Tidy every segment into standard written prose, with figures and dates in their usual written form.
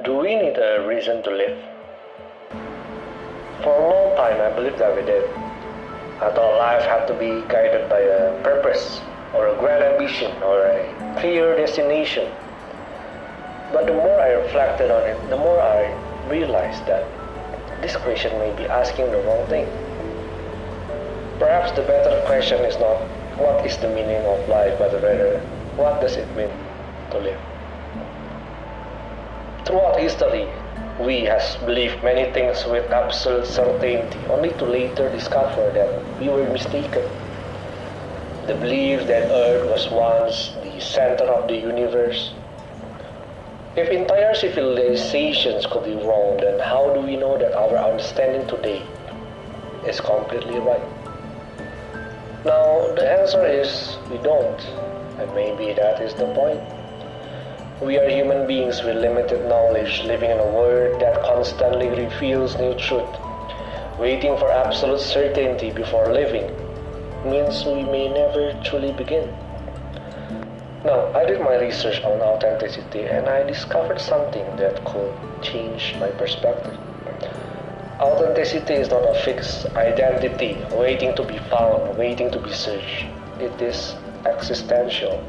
Do we need a reason to live? For a long time, I believed that we did. I thought life had to be guided by a purpose, or a grand ambition, or a clear destination. But the more I reflected on it, the more I realized that this question may be asking the wrong thing. Perhaps the better question is not what is the meaning of life, but rather what does it mean to live? Throughout history, we has believed many things with absolute certainty, only to later discover that we were mistaken. The belief that Earth was once the center of the universe. If entire civilizations could be wrong, then how do we know that our understanding today is completely right? Now, the answer is we don't, and maybe that is the point. We are human beings with limited knowledge, living in a world that constantly reveals new truth. Waiting for absolute certainty before living means we may never truly begin. Now, I did my research on authenticity and I discovered something that could change my perspective. Authenticity is not a fixed identity waiting to be found, waiting to be searched. It is existential,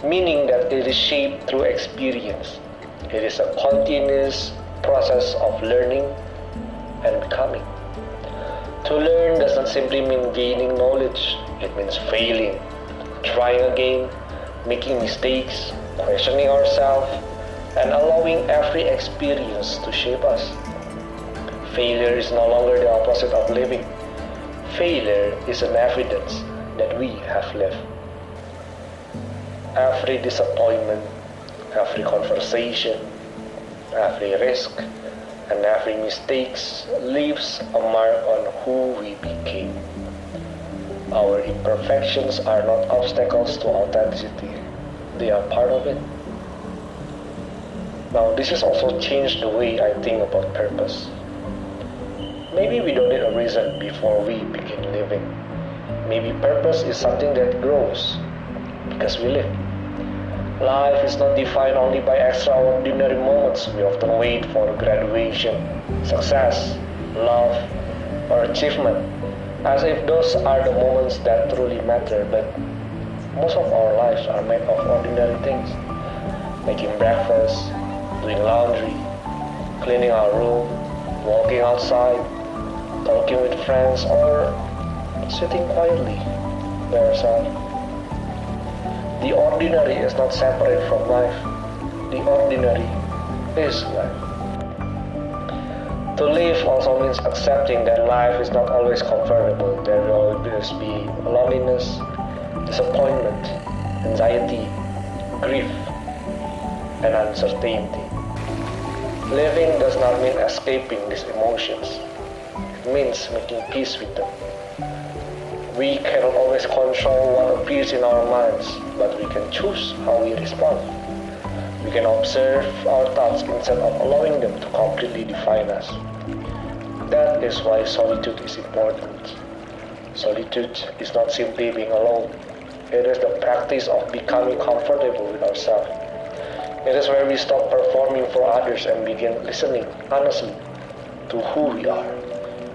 meaning that it is shaped through experience. It is a continuous process of learning and becoming. To learn does not simply mean gaining knowledge. It means failing, trying again, making mistakes, questioning ourselves, and allowing every experience to shape us. Failure is no longer the opposite of living. Failure is an evidence that we have lived. Every disappointment, every conversation, every risk, and every mistake leaves a mark on who we became. Our imperfections are not obstacles to authenticity. They are part of it. Now, this has also changed the way I think about purpose. Maybe we don't need a reason before we begin living. Maybe purpose is something that grows because we live. Life is not defined only by extraordinary moments. We often wait for graduation, success, love, or achievement, as if those are the moments that truly matter. But most of our lives are made of ordinary things. Making breakfast, doing laundry, cleaning our room, walking outside, talking with friends, or sitting quietly by ourselves. The ordinary is not separate from life. The ordinary is life. To live also means accepting that life is not always comfortable. There will always be loneliness, disappointment, anxiety, grief, and uncertainty. Living does not mean escaping these emotions. It means making peace with them. We cannot always control what appears in our minds, but we can choose how we respond. We can observe our thoughts instead of allowing them to completely define us. That is why solitude is important. Solitude is not simply being alone. It is the practice of becoming comfortable with ourselves. It is where we stop performing for others and begin listening honestly to who we are.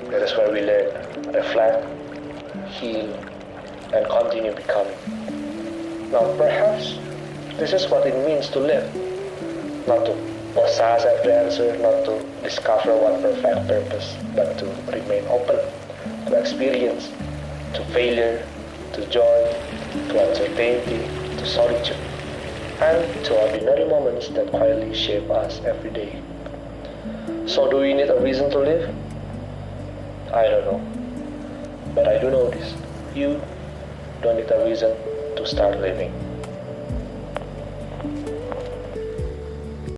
It is where we learn, reflect, heal, and continue becoming. Now, perhaps this is what it means to live. Not to possess every answer, not to discover one perfect purpose, but to remain open to experience, to failure, to joy, to uncertainty, to solitude, and to ordinary moments that quietly shape us every day. So, do we need a reason to live? I don't know. But I do know this. You don't need a reason to start living.